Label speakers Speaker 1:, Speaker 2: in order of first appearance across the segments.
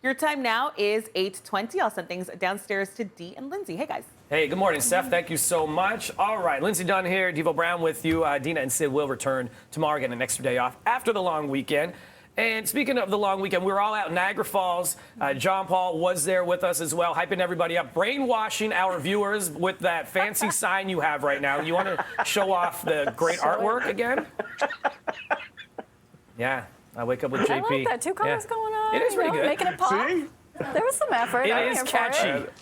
Speaker 1: Your time now is 8:20. I'll send things downstairs to Dee and Lindsay. Hey, guys.
Speaker 2: Hey, good morning, Steph. Thank you so much. All right, Lindsay Dunn here, Devo Brown with you. Dina and Sid will return tomorrow, getting an extra day off after the long weekend. And speaking of the long weekend, we were all out in Niagara Falls. John Paul was there with us as well, hyping everybody up, brainwashing our viewers with that fancy sign you have right now. You want to show off the great artwork again? Yeah, I wake up with JP.
Speaker 3: I like that. Two colors going on.
Speaker 2: It is pretty good.
Speaker 3: Making it pop.
Speaker 4: See?
Speaker 3: There was some effort.
Speaker 2: It
Speaker 3: I'm
Speaker 2: is
Speaker 3: here for
Speaker 2: catchy.
Speaker 3: it.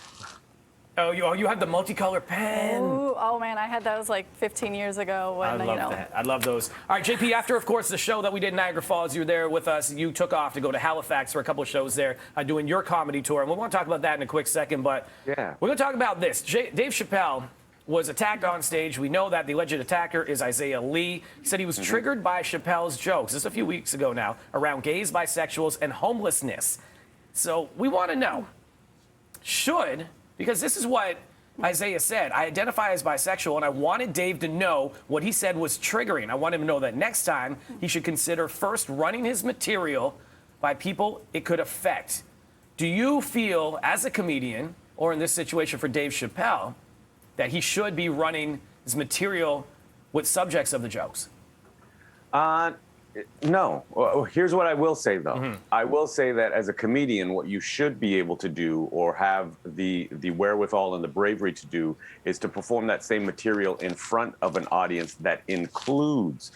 Speaker 2: Oh, you have the multicolor pen.
Speaker 3: Ooh, oh man, I had those like 15 years ago when
Speaker 2: I love that. I love those. All right, JP, after, of course, the show that we did in Niagara Falls, you were there with us. You took off to go to Halifax for a couple of shows there, doing your comedy tour. And we want to talk about that in a quick second, but
Speaker 4: yeah,
Speaker 2: we're going to talk about this. Dave Chappelle was attacked on stage. We know that the alleged attacker is Isaiah Lee. He said he was triggered by Chappelle's jokes. This is a few weeks ago now, around gays, bisexuals, and homelessness. So we want to know, because this is what Isaiah said, I identify as bisexual, and I wanted Dave to know what he said was triggering. I want him to know that next time he should consider first running his material by people it could affect. Do you feel, as a comedian, or in this situation for Dave Chappelle, that he should be running his material with subjects of the jokes?
Speaker 4: No. Well, here's what I will say, though. I will say that as a comedian, what you should be able to do, or have the wherewithal and the bravery to do, is to perform that same material in front of an audience that includes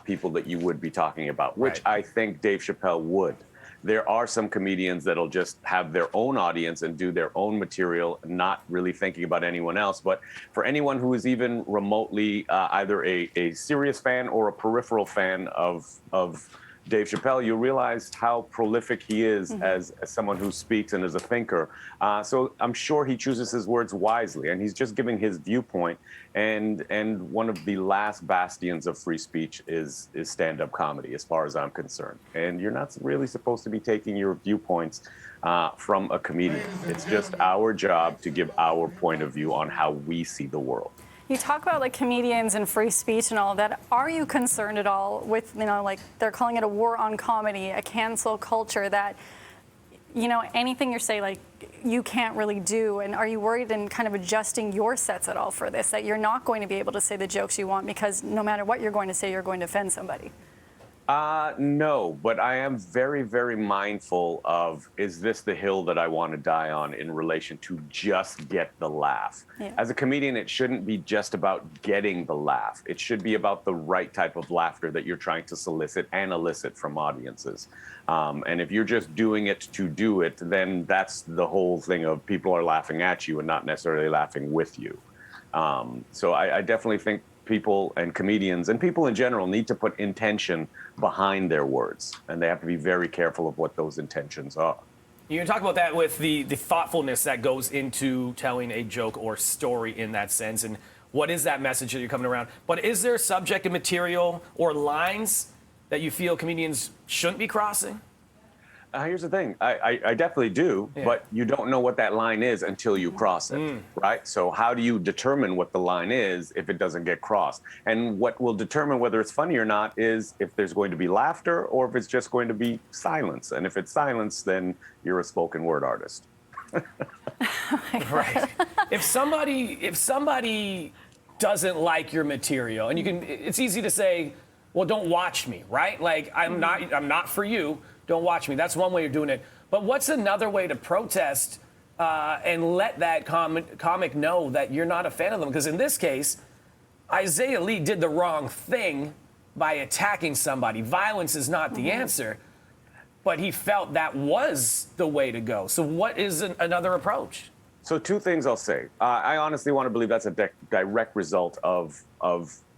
Speaker 4: people that you would be talking about, which I think Dave Chappelle would. There are some comedians that'll just have their own audience and do their own material, not really thinking about anyone else. But for anyone who is even remotely either a serious fan or a peripheral fan of Dave Chappelle, you realize how prolific he is as someone who speaks and as a thinker. So I'm sure he chooses his words wisely, and he's just giving his viewpoint. And one of the last bastions of free speech is stand-up comedy, as far as I'm concerned. And you're not really supposed to be taking your viewpoints from a comedian. It's just our job to give our point of view on how we see the world.
Speaker 3: You talk about like comedians and free speech and all of that. Are you concerned at all with, like they're calling it a war on comedy, a cancel culture that, anything you say, like you can't really do? And are you worried in kind of adjusting your sets at all for this, that you're not going to be able to say the jokes you want because no matter what you're going to say, you're going to offend somebody?
Speaker 4: No, but I am very, very mindful of, is this the hill that I want to die on in relation to just get the laugh? Yeah. As a comedian, it shouldn't be just about getting the laugh. It should be about the right type of laughter that you're trying to solicit and elicit from audiences. And if you're just doing it to do it, then that's the whole thing of people are laughing at you and not necessarily laughing with you. So I definitely think people and comedians and people in general need to put intention behind their words, and they have to be very careful of what those intentions are.
Speaker 2: You can talk about that with the thoughtfulness that goes into telling a joke or story in that sense, and what is that message that you're coming around. But is there subject and material or lines that you feel comedians shouldn't be crossing?
Speaker 4: Here's the thing. I definitely do, but you don't know what that line is until you cross it, right? So how do you determine what the line is if it doesn't get crossed? And what will determine whether it's funny or not is if there's going to be laughter or if it's just going to be silence. And if it's silence, then you're a spoken word artist.
Speaker 2: Right. If somebody doesn't like your material, and it's easy to say, well, don't watch me, right? Like I'm not for you. Don't watch me. That's one way of doing it. But what's another way to protest and let that comic know that you're not a fan of them? Because in this case, Isaiah Lee did the wrong thing by attacking somebody. Violence is not the answer, but he felt that was the way to go. So what is another approach?
Speaker 4: So two things I'll say. I honestly want to believe that's a direct result of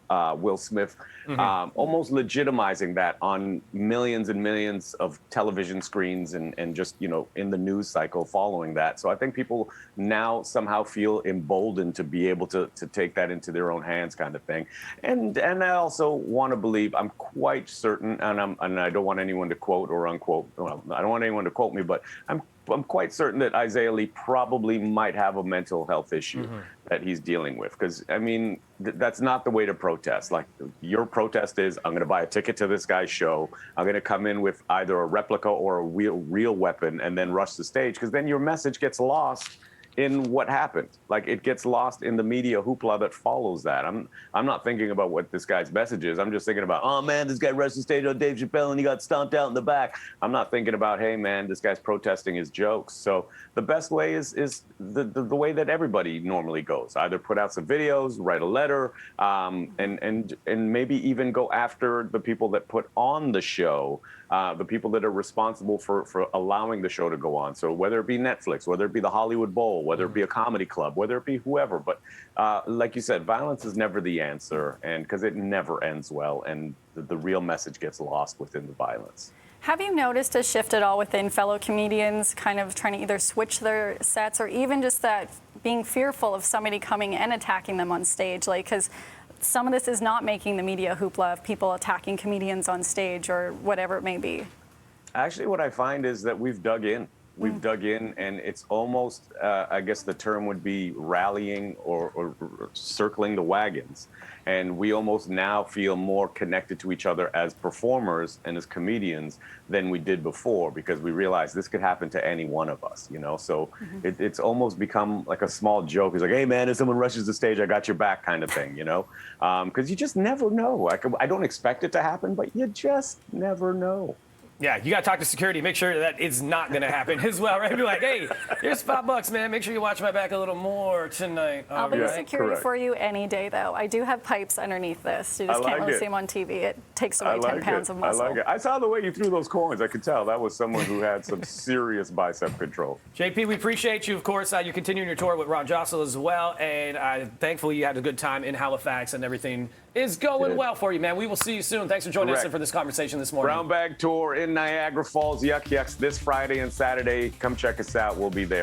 Speaker 4: Will Smith almost legitimizing that on millions and millions of television screens and just, in the news cycle following that. So I think people now somehow feel emboldened to be able to take that into their own hands, kind of thing. And I also want to believe, I'm quite certain, and I don't want anyone to quote or unquote, well, I don't want anyone to quote me, but I'm quite certain that Isaiah Lee probably might have a mental health issue. that he's dealing with. Because, I mean, that's not the way to protest. Like, your protest is, I'm going to buy a ticket to this guy's show. I'm going to come in with either a replica or a real weapon and then rush the stage, because then your message gets lost in what happened. Like, it gets lost in the media hoopla that follows that. I'm not thinking about what this guy's message is. I'm just thinking about, oh man, this guy rushed the stage on Dave Chappelle and he got stomped out in the back. I'm not thinking about, hey man, this guy's protesting his jokes. So the best way is the way that everybody normally goes. Either put out some videos, write a letter, and maybe even go after the people that put on the show, the people that are responsible for allowing the show to go on. So whether it be Netflix, whether it be the Hollywood Bowl, whether it be a comedy club, whether it be whoever. But like you said, violence is never the answer, and because it never ends well, and the real message gets lost within the violence.
Speaker 3: Have you noticed a shift at all within fellow comedians kind of trying to either switch their sets or even just that being fearful of somebody coming and attacking them on stage? Like, because some of this is not making the media hoopla of people attacking comedians on stage or whatever it may be.
Speaker 4: Actually, what I find is that we've dug in. We've dug in, and it's almost, I guess the term would be rallying or circling the wagons. And we almost now feel more connected to each other as performers and as comedians than we did before, because we realize this could happen to any one of us, you know? So it's almost become like a small joke. It's like, hey man, if someone rushes the stage, I got your back kind of thing, you know? Because you just never know. Like, I don't expect it to happen, but you just never know.
Speaker 2: Yeah, you got to talk to security, make sure that it's not going to happen as well, right? Be like, hey, here's $5, man. Make sure you watch my back a little more tonight.
Speaker 3: I'll be
Speaker 2: right?
Speaker 3: security
Speaker 4: correct.
Speaker 3: for you any day, though. I do have pipes underneath this. You just can't really see them on TV. It takes away 10 pounds of muscle.
Speaker 4: I like it. I saw the way you threw those coins. I could tell that was someone who had some serious bicep control.
Speaker 2: JP, we appreciate you, of course. You're continuing your tour with Ron Jossel as well, and thankfully you had a good time in Halifax and everything is going well for you, man. We will see you soon. Thanks for joining us for this conversation this morning.
Speaker 4: Brown Bag Tour in Niagara Falls, Yuck Yucks, this Friday and Saturday. Come check us out. We'll be there.